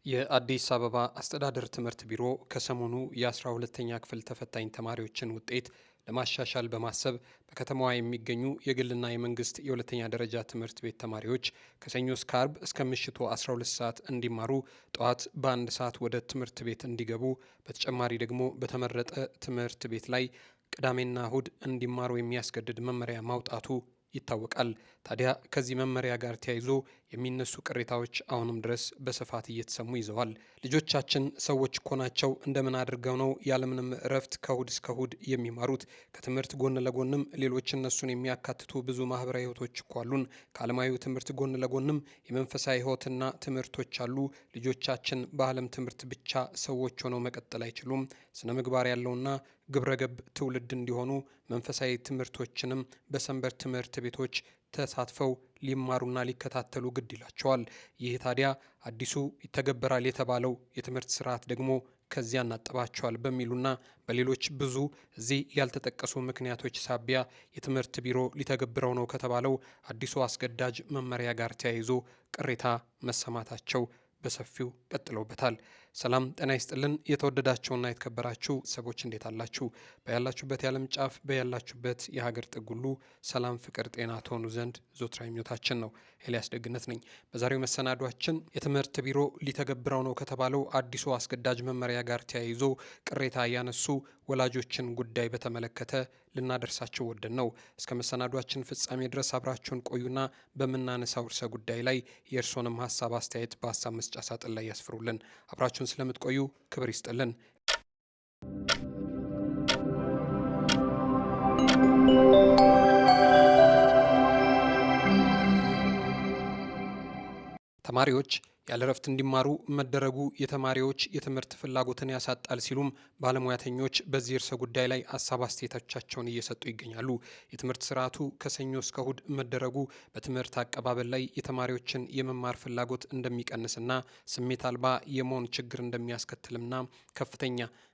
የአዲስ አበባ አስተዳደር ትምህርት ቢሮ ከሰሞኑ የ12ኛ ክፍል ተፈታኝ ተማሪዎችን ውጤት ለማሻሻል በማሰብ በከተማዋ የሚገኙ የግልና የመንግስት የሁለተኛ ደረጃ ትምህርት ቤት ተማሪዎች ከሰኞ እስከ አርብ እስከ ምሽቱ 12 ሰዓት እንዲማሩ፣ ጠዋት በአንድ ሰዓት ወደ ትምህርት ቤት እንዲገቡ፣ በተጨማሪ ደግሞ በተመረጠ ትምህርት ቤት ላይ ቅዳሜና እሁድ እንዲማሩ የሚያስገድድ መመሪያ ማውጣቱ ይታወቃል። ታዲያ ከዚህ መመሪያ ጋር ተያይዞ የሚነሱ ቅሬታዎች አሁንም ድረስ በስፋት እየተሰሙ ይዘዋል። ልጆቻችን ሰዎች እኮ ናቸው፣ እንደምን አድርገው ነው ያለምንም እረፍት ከእሁድ እስከ እሁድ የሚማሩት? ከትምህርት ጎን ለጎንም ሌሎች እነሱን የሚያካትቱ ብዙ ማህበራዊ ህይወቶች እኮ አሉን። ከዓለማዊ ትምህርት ጎን ለጎንም የመንፈሳዊ ህይወትና ትምህርቶች አሉ። ልጆቻችን በዓለም ትምህርት ብቻ ሰዎች ሆነው መቀጠል አይችሉም። ስነ ምግባር ያለውና ግብረገብ ትውልድ እንዲሆኑ መንፈሳዊ ትምህርቶችንም በሰንበት ትምህርት ቤቶች ተሳትፈው ሊማሩና ሊከታተሉ ግድ ይላቸዋል። ይህ ታዲያ አዲሱ ይተገበራል የተባለው የትምህርት ስርዓት ደግሞ ከዚያ እናጠባቸዋል በሚሉና በሌሎች ብዙ እዚህ ያልተጠቀሱ ምክንያቶች ሳቢያ የትምህርት ቢሮ ሊተገብረው ነው ከተባለው አዲሱ አስገዳጅ መመሪያ ጋር ተያይዞ ቅሬታ መሰማታቸው በሰፊው ቀጥለውበታል። ሰላም ጤና ይስጥልን። የተወደዳችሁና የተከበራችሁ ሰዎች እንዴት አላችሁ? በያላችሁበት የዓለም ጫፍ በያላችሁበት የሀገር ጥግ ሁሉ ሰላም፣ ፍቅር፣ ጤና ትሆኑ ዘንድ ዞትራዊ ምኞታችን ነው። ኤልያስ ደግነት ነኝ። በዛሬው መሰናዷችን የትምህርት ቢሮ ሊተገብረው ነው ከተባለው አዲሱ አስገዳጅ መመሪያ ጋር ተያይዞ ቅሬታ ያነሱ ወላጆችን ጉዳይ በተመለከተ ልናደርሳቸው ወደን ነው። እስከ መሰናዷችን ፍጻሜ ድረስ አብራችሁን ቆዩና በምናነሳው ርዕሰ ጉዳይ ላይ የእርስዎንም ሀሳብ አስተያየት በሀሳብ መስጫ ሳጥን ላይ ያስፍሩልን። አብራችሁን ስለምትቆዩ ክብር ይስጥልን። ተማሪዎች ያለ እረፍት እንዲማሩ መደረጉ የተማሪዎች የትምህርት ፍላጎትን ያሳጣል ሲሉም ባለሙያተኞች በዚህ ርዕሰ ጉዳይ ላይ ሀሳብ አስተያየቶቻቸውን እየሰጡ ይገኛሉ። የትምህርት ስርዓቱ ከሰኞ እስከ እሁድ መደረጉ በትምህርት አቀባበል ላይ የተማሪዎችን የመማር ፍላጎት እንደሚቀንስና ስሜት አልባ የመሆን ችግር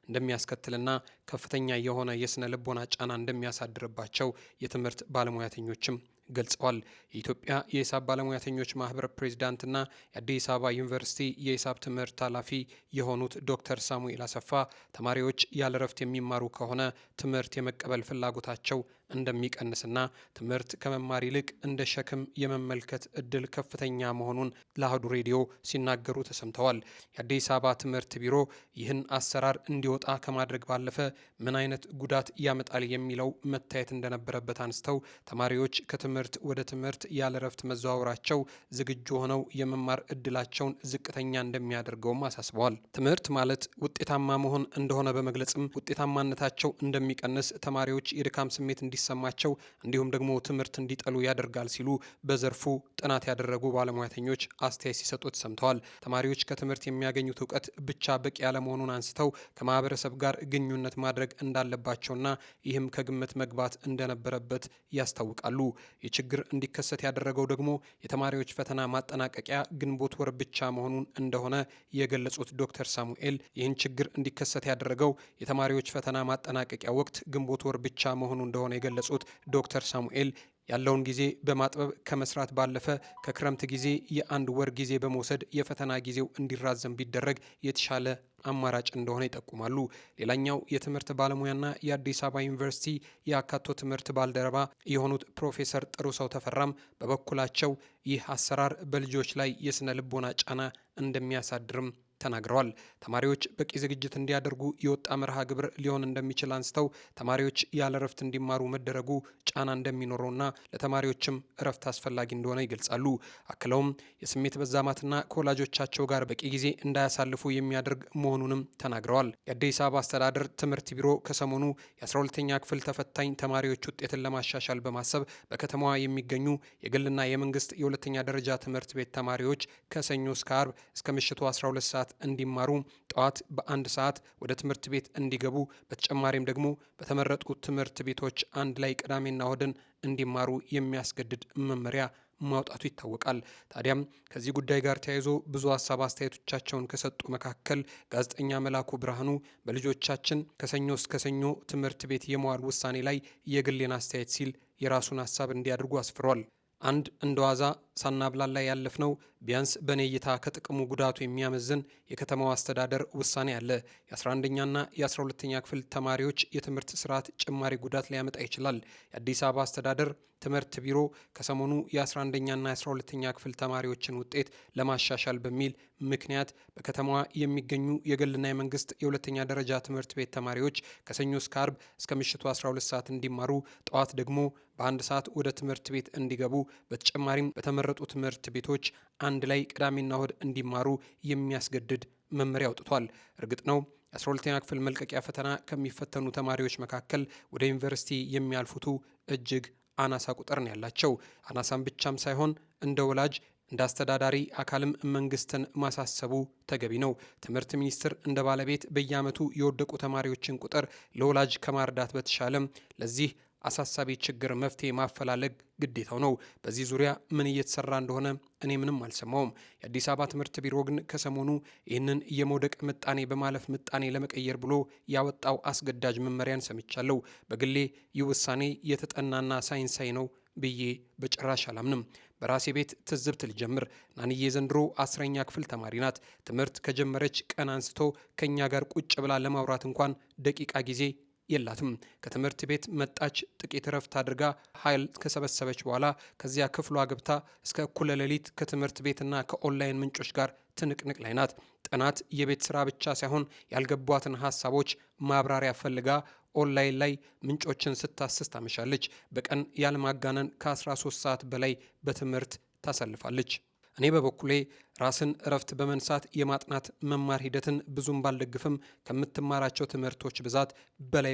እንደሚያስከትልና ከፍተኛ የሆነ የስነ ልቦና ጫና እንደሚያሳድርባቸው የትምህርት ባለሙያተኞችም ገልጸዋል። የኢትዮጵያ የሂሳብ ባለሙያተኞች ማህበር ፕሬዝዳንትና የአዲስ አበባ ዩኒቨርሲቲ የሂሳብ ትምህርት ኃላፊ የሆኑት ዶክተር ሳሙኤል አሰፋ ተማሪዎች ያለ እረፍት የሚማሩ ከሆነ ትምህርት የመቀበል ፍላጎታቸው እንደሚቀንስና ትምህርት ከመማር ይልቅ እንደ ሸክም የመመልከት እድል ከፍተኛ መሆኑን ለአህዱ ሬዲዮ ሲናገሩ ተሰምተዋል። የአዲስ አበባ ትምህርት ቢሮ ይህን አሰራር እንዲወጣ ከማድረግ ባለፈ ምን አይነት ጉዳት ያመጣል የሚለው መታየት እንደነበረበት አንስተው ተማሪዎች ከትምህርት ወደ ትምህርት ያለ እረፍት መዘዋወራቸው ዝግጁ ሆነው የመማር እድላቸውን ዝቅተኛ እንደሚያደርገውም አሳስበዋል። ትምህርት ማለት ውጤታማ መሆን እንደሆነ በመግለጽም ውጤታማነታቸው እንደሚቀንስ፣ ተማሪዎች የድካም ስሜት እንዲሰማቸው እንዲሁም ደግሞ ትምህርት እንዲጠሉ ያደርጋል ሲሉ በዘርፉ ጥናት ያደረጉ ባለሙያተኞች አስተያየት ሲሰጡ ተሰምተዋል። ተማሪዎች ከትምህርት የሚያገኙት እውቀት ብቻ በቂ ያለመሆኑን አንስተው ከማህበረሰብ ጋር ግንኙነት ማድረግ እንዳለባቸውና ይህም ከግምት መግባት እንደነበረበት ያስታውቃሉ። ይህ ችግር እንዲከሰት ያደረገው ደግሞ የተማሪዎች ፈተና ማጠናቀቂያ ግንቦት ወር ብቻ መሆኑን እንደሆነ የገለጹት ዶክተር ሳሙኤል ይህን ችግር እንዲከሰት ያደረገው የተማሪዎች ፈተና ማጠናቀቂያ ወቅት ግንቦት ወር ብቻ መሆኑ እንደሆነ የገለጹት ዶክተር ሳሙኤል ያለውን ጊዜ በማጥበብ ከመስራት ባለፈ ከክረምት ጊዜ የአንድ ወር ጊዜ በመውሰድ የፈተና ጊዜው እንዲራዘም ቢደረግ የተሻለ አማራጭ እንደሆነ ይጠቁማሉ። ሌላኛው የትምህርት ባለሙያና የአዲስ አበባ ዩኒቨርሲቲ የአካቶ ትምህርት ባልደረባ የሆኑት ፕሮፌሰር ጥሩሰው ተፈራም በበኩላቸው ይህ አሰራር በልጆች ላይ የስነ ልቦና ጫና እንደሚያሳድርም ተናግረዋል። ተማሪዎች በቂ ዝግጅት እንዲያደርጉ የወጣ መርሃ ግብር ሊሆን እንደሚችል አንስተው ተማሪዎች ያለ እረፍት እንዲማሩ መደረጉ ጫና እንደሚኖረውና ለተማሪዎችም እረፍት አስፈላጊ እንደሆነ ይገልጻሉ። አክለውም የስሜት መዛማትና ከወላጆቻቸው ጋር በቂ ጊዜ እንዳያሳልፉ የሚያደርግ መሆኑንም ተናግረዋል። የአዲስ አበባ አስተዳደር ትምህርት ቢሮ ከሰሞኑ የ12ኛ ክፍል ተፈታኝ ተማሪዎች ውጤትን ለማሻሻል በማሰብ በከተማዋ የሚገኙ የግልና የመንግስት የሁለተኛ ደረጃ ትምህርት ቤት ተማሪዎች ከሰኞ እስከ አርብ እስከ ምሽቱ 12 ሰዓት እንዲማሩ፣ ጠዋት በአንድ ሰዓት ወደ ትምህርት ቤት እንዲገቡ፣ በተጨማሪም ደግሞ በተመረጡ ትምህርት ቤቶች አንድ ላይ ቅዳሜና እሁድን እንዲማሩ የሚያስገድድ መመሪያ ማውጣቱ ይታወቃል። ታዲያም ከዚህ ጉዳይ ጋር ተያይዞ ብዙ ሀሳብ አስተያየቶቻቸውን ከሰጡ መካከል ጋዜጠኛ መላኩ ብርሃኑ በልጆቻችን ከሰኞ እስከ ሰኞ ትምህርት ቤት የመዋል ውሳኔ ላይ የግሌን አስተያየት ሲል የራሱን ሀሳብ እንዲያደርጉ አስፍሯል። አንድ እንደ ዋዛ ሳናብላላ ያለፍነው ቢያንስ በኔ እይታ ከጥቅሙ ጉዳቱ የሚያመዝን የከተማው አስተዳደር ውሳኔ አለ። የ11ኛና የ12ኛ ክፍል ተማሪዎች የትምህርት ስርዓት ጭማሪ ጉዳት ሊያመጣ ይችላል። የአዲስ አበባ አስተዳደር ትምህርት ቢሮ ከሰሞኑ የ11ኛና የ12ኛ ክፍል ተማሪዎችን ውጤት ለማሻሻል በሚል ምክንያት በከተማዋ የሚገኙ የግልና የመንግስት የሁለተኛ ደረጃ ትምህርት ቤት ተማሪዎች ከሰኞ እስከ አርብ እስከ ምሽቱ 12 ሰዓት እንዲማሩ፣ ጠዋት ደግሞ በአንድ ሰዓት ወደ ትምህርት ቤት እንዲገቡ፣ በተጨማሪም በተመረጡ ትምህርት ቤቶች አንድ ላይ ቅዳሜና እሁድ እንዲማሩ የሚያስገድድ መመሪያ አውጥቷል። እርግጥ ነው 12ኛ ክፍል መልቀቂያ ፈተና ከሚፈተኑ ተማሪዎች መካከል ወደ ዩኒቨርሲቲ የሚያልፉቱ እጅግ አናሳ ቁጥር ነው ያላቸው። አናሳም ብቻም ሳይሆን እንደ ወላጅ እንደ አስተዳዳሪ አካልም መንግስትን ማሳሰቡ ተገቢ ነው። ትምህርት ሚኒስቴር እንደ ባለቤት በየዓመቱ የወደቁ ተማሪዎችን ቁጥር ለወላጅ ከማርዳት በተሻለም ለዚህ አሳሳቢ ችግር መፍትሄ ማፈላለግ ግዴታው ነው። በዚህ ዙሪያ ምን እየተሰራ እንደሆነ እኔ ምንም አልሰማውም። የአዲስ አበባ ትምህርት ቢሮ ግን ከሰሞኑ ይህንን የመውደቅ ምጣኔ በማለፍ ምጣኔ ለመቀየር ብሎ ያወጣው አስገዳጅ መመሪያን ሰምቻለሁ። በግሌ ይህ ውሳኔ የተጠናና ሳይንሳዊ ነው ብዬ በጭራሽ አላምንም። በራሴ ቤት ትዝብት ልጀምር። ናንዬ ዘንድሮ 10ኛ ክፍል ተማሪ ናት። ትምህርት ከጀመረች ቀን አንስቶ ከኛ ጋር ቁጭ ብላ ለማውራት እንኳን ደቂቃ ጊዜ የላትም። ከትምህርት ቤት መጣች፣ ጥቂት ረፍት አድርጋ ኃይል ከሰበሰበች በኋላ ከዚያ ክፍሏ ገብታ እስከ እኩለ ሌሊት ከትምህርት ቤትና ከኦንላይን ምንጮች ጋር ትንቅንቅ ላይ ናት። ጥናት የቤት ስራ ብቻ ሳይሆን ያልገቧትን ሀሳቦች ማብራሪያ ፈልጋ ኦንላይን ላይ ምንጮችን ስታስስ ታመሻለች። በቀን ያለማጋነን ከ13 ሰዓት በላይ በትምህርት ታሳልፋለች። እኔ በበኩሌ ራስን እረፍት በመንሳት የማጥናት መማር ሂደትን ብዙም ባልደግፍም ከምትማራቸው ትምህርቶች ብዛት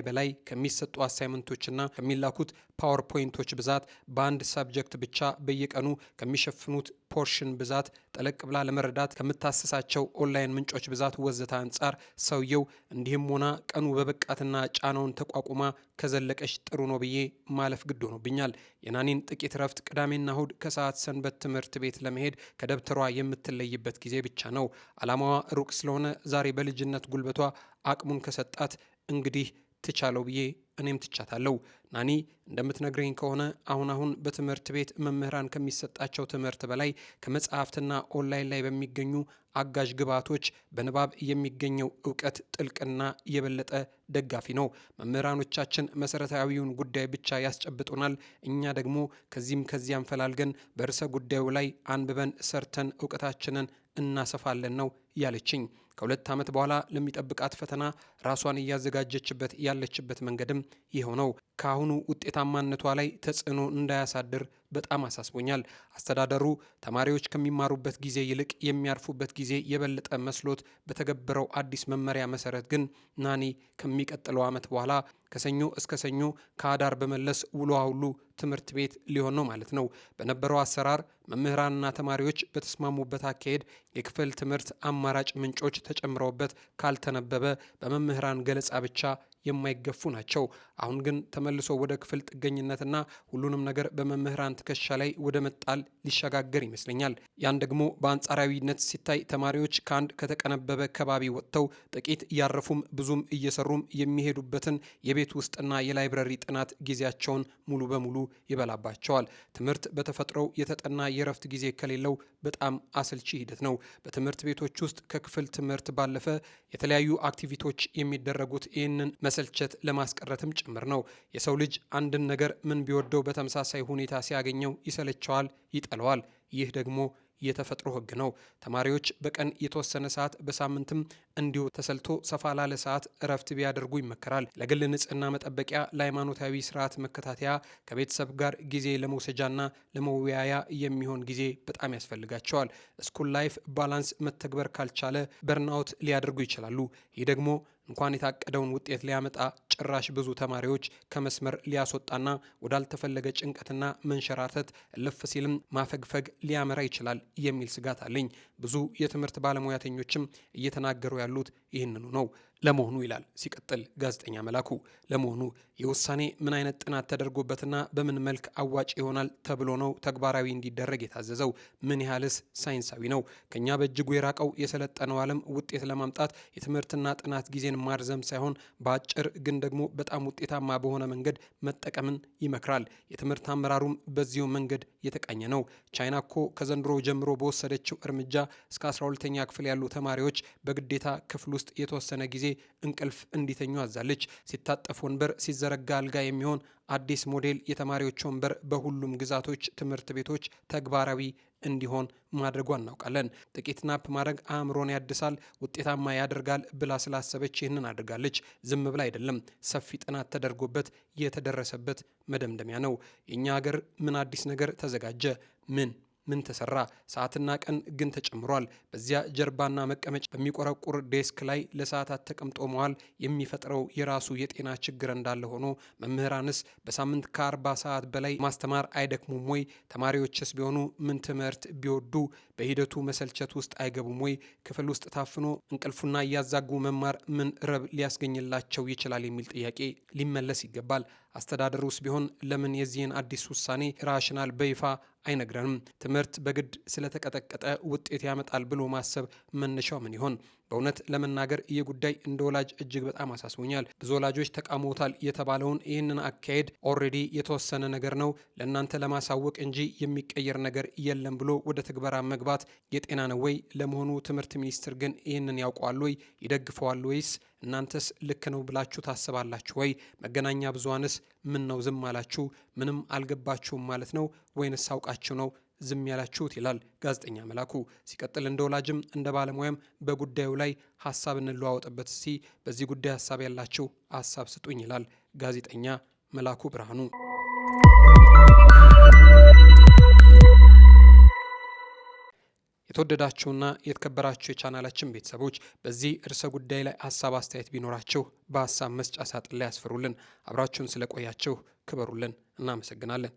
በላይ ከሚሰጡ አሳይመንቶችና ከሚላኩት ፓወርፖይንቶች ብዛት በአንድ ሳብጀክት ብቻ በየቀኑ ከሚሸፍኑት ፖርሽን ብዛት ጠለቅ ብላ ለመረዳት ከምታስሳቸው ኦንላይን ምንጮች ብዛት ወዘተ አንጻር ሰውየው እንዲህም ሆና ቀኑ በበቃትና ጫናውን ተቋቁማ ከዘለቀች ጥሩ ነው ብዬ ማለፍ ግድ ሆኖብኛል። የናኒን ጥቂት ረፍት ቅዳሜና እሁድ ከሰዓት ሰንበት ትምህርት ቤት ለመሄድ ከደብተሯ የምትለይበት ጊዜ ብቻ ነው። ዓላማዋ ሩቅ ስለሆነ ዛሬ በልጅነት ጉልበቷ አቅሙን ከሰጣት እንግዲህ ትቻለው ብዬ እኔም ትቻታለሁ። ናኒ እንደምትነግረኝ ከሆነ አሁን በትምህርት ቤት መምህራን ከሚሰጣቸው ትምህርት በላይ ከመጽሐፍትና ኦንላይን ላይ በሚገኙ አጋዥ ግብዓቶች በንባብ የሚገኘው እውቀት ጥልቅና የበለጠ ደጋፊ ነው። መምህራኖቻችን መሰረታዊውን ጉዳይ ብቻ ያስጨብጡናል። እኛ ደግሞ ከዚያም ፈላልገን በርዕሰ ጉዳዩ ላይ አንብበን ሰርተን እውቀታችንን እናሰፋለን ነው ያለችኝ። ከ2 ዓመት በኋላ ለሚጠብቃት ፈተና ራሷን እያዘጋጀችበት ያለችበት መንገድም ይኸው ነው። ከአሁኑ ውጤታማነቷ ላይ ተጽዕኖ እንዳያሳድር በጣም አሳስቦኛል። አስተዳደሩ ተማሪዎች ከሚማሩበት ጊዜ ይልቅ የሚያርፉበት ጊዜ የበለጠ መስሎት በተገበረው አዲስ መመሪያ መሰረት ግን ናኒ ከሚቀጥለው ዓመት በኋላ ከሰኞ እስከ ሰኞ ከአዳር በመለስ ውሎዋ ሁሉ ትምህርት ቤት ሊሆን ነው ማለት ነው። በነበረው አሰራር መምህራንና ተማሪዎች በተስማሙበት አካሄድ የክፍል ትምህርት አማራጭ ምንጮች ተጨምረውበት ካልተነበበ በመምህራን ገለጻ ብቻ የማይገፉ ናቸው። አሁን ግን ተመልሶ ወደ ክፍል ጥገኝነትና ሁሉንም ነገር በመምህራን ትከሻ ላይ ወደ መጣል ሊሸጋገር ይመስለኛል። ያን ደግሞ በአንጻራዊነት ሲታይ ተማሪዎች ከአንድ ከተቀነበበ ከባቢ ወጥተው ጥቂት እያረፉም ብዙም እየሰሩም የሚሄዱበትን የቤት ውስጥና የላይብረሪ ጥናት ጊዜያቸውን ሙሉ በሙሉ ይበላባቸዋል። ትምህርት በተፈጥሮው የተጠና የእረፍት ጊዜ ከሌለው በጣም አሰልቺ ሂደት ነው። በትምህርት ቤቶች ውስጥ ከክፍል ትምህርት ባለፈ የተለያዩ አክቲቪቲዎች የሚደረጉት ይህንን መሰልቸት ለማስቀረትም ጭምር ነው። የሰው ልጅ አንድን ነገር ምን ቢወደው በተመሳሳይ ሁኔታ ሲያገኘው ይሰለቸዋል፣ ይጠለዋል። ይህ ደግሞ የተፈጥሮ ሕግ ነው። ተማሪዎች በቀን የተወሰነ ሰዓት በሳምንትም እንዲሁ ተሰልቶ ሰፋ ላለ ሰዓት እረፍት ቢያደርጉ ይመከራል። ለግል ንጽህና መጠበቂያ፣ ለሃይማኖታዊ ስርዓት መከታተያ፣ ከቤተሰብ ጋር ጊዜ ለመውሰጃና ለመወያያ የሚሆን ጊዜ በጣም ያስፈልጋቸዋል። ስኩል ላይፍ ባላንስ መተግበር ካልቻለ በርናውት ሊያደርጉ ይችላሉ። ይህ ደግሞ እንኳን የታቀደውን ውጤት ሊያመጣ ጭራሽ ብዙ ተማሪዎች ከመስመር ሊያስወጣና ወዳልተፈለገ ጭንቀትና መንሸራተት እልፍ ሲልም ማፈግፈግ ሊያመራ ይችላል የሚል ስጋት አለኝ። ብዙ የትምህርት ባለሙያተኞችም እየተናገሩ ያሉት ይህንኑ ነው። ለመሆኑ ይላል ሲቀጥል ጋዜጠኛ መላኩ ለመሆኑ የውሳኔ ምን አይነት ጥናት ተደርጎበትና በምን መልክ አዋጭ ይሆናል ተብሎ ነው ተግባራዊ እንዲደረግ የታዘዘው? ምን ያህልስ ሳይንሳዊ ነው? ከኛ በእጅጉ የራቀው የሰለጠነው ዓለም ውጤት ለማምጣት የትምህርትና ጥናት ጊዜን ማርዘም ሳይሆን በአጭር ግን ደግሞ በጣም ውጤታማ በሆነ መንገድ መጠቀምን ይመክራል። የትምህርት አመራሩም በዚሁ መንገድ የተቃኘ ነው። ቻይና እኮ ከዘንድሮ ጀምሮ በወሰደችው እርምጃ እስከ 12ኛ ክፍል ያሉ ተማሪዎች በግዴታ ክፍል ውስጥ የተወሰነ ጊዜ እንቅልፍ እንዲተኙ አዛለች። ሲታጠፍ ወንበር፣ ሲዘረጋ አልጋ የሚሆን አዲስ ሞዴል የተማሪዎች ወንበር በሁሉም ግዛቶች ትምህርት ቤቶች ተግባራዊ እንዲሆን ማድረጓ እናውቃለን። ጥቂት ናፕ ማድረግ አእምሮን ያድሳል፣ ውጤታማ ያደርጋል ብላ ስላሰበች ይህንን አድርጋለች። ዝም ብላ አይደለም፣ ሰፊ ጥናት ተደርጎበት የተደረሰበት መደምደሚያ ነው። የእኛ ሀገር ምን አዲስ ነገር ተዘጋጀ? ምን ተሰራ? ሰዓትና ቀን ግን ተጨምሯል። በዚያ ጀርባና መቀመጫ በሚቆረቁር ዴስክ ላይ ለሰዓታት ተቀምጦ መዋል የሚፈጥረው የራሱ የጤና ችግር እንዳለ ሆኖ መምህራንስ በሳምንት ከ40 ሰዓት በላይ ማስተማር አይደክሙም ወይ? ተማሪዎችስ ቢሆኑ ምን ትምህርት ቢወዱ በሂደቱ መሰልቸት ውስጥ አይገቡም ወይ? ክፍል ውስጥ ታፍኖ እንቅልፉና እያዛጉ መማር ምን ረብ ሊያስገኝላቸው ይችላል የሚል ጥያቄ ሊመለስ ይገባል። አስተዳደሩስ ቢሆን ለምን የዚህን አዲስ ውሳኔ ራሽናል በይፋ አይነግረንም? ትምህርት በግድ ስለተቀጠቀጠ ውጤት ያመጣል ብሎ ማሰብ መነሻው ምን ይሆን? በእውነት ለመናገር ይህ ጉዳይ እንደ ወላጅ እጅግ በጣም አሳስቦኛል። ብዙ ወላጆች ተቃውሞታል የተባለውን ይህንን አካሄድ ኦልሬዲ የተወሰነ ነገር ነው ለእናንተ ለማሳወቅ እንጂ የሚቀየር ነገር የለም ብሎ ወደ ትግበራ መግባት የጤና ነው ወይ? ለመሆኑ ትምህርት ሚኒስትር ግን ይህንን ያውቀዋል ወይ? ይደግፈዋል ወይስ እናንተስ ልክ ነው ብላችሁ ታስባላችሁ ወይ? መገናኛ ብዙሃንስ ምን ነው ዝም አላችሁ? ምንም አልገባችሁም ማለት ነው ወይንስ አውቃችሁ ነው ዝም ያላችሁት? ይላል ጋዜጠኛ መላኩ። ሲቀጥል እንደ ወላጅም እንደ ባለሙያም በጉዳዩ ላይ ሀሳብ እንለዋወጥበት። እስቲ በዚህ ጉዳይ ሀሳብ ያላችሁ ሀሳብ ስጡኝ ይላል ጋዜጠኛ መላኩ ብርሃኑ። የተወደዳችሁና የተከበራችሁ የቻናላችን ቤተሰቦች በዚህ ርዕሰ ጉዳይ ላይ ሀሳብ አስተያየት ቢኖራችሁ በሀሳብ መስጫ ሳጥን ላይ ያስፍሩልን። አብራችሁን ስለቆያችሁ ክበሩልን። እናመሰግናለን።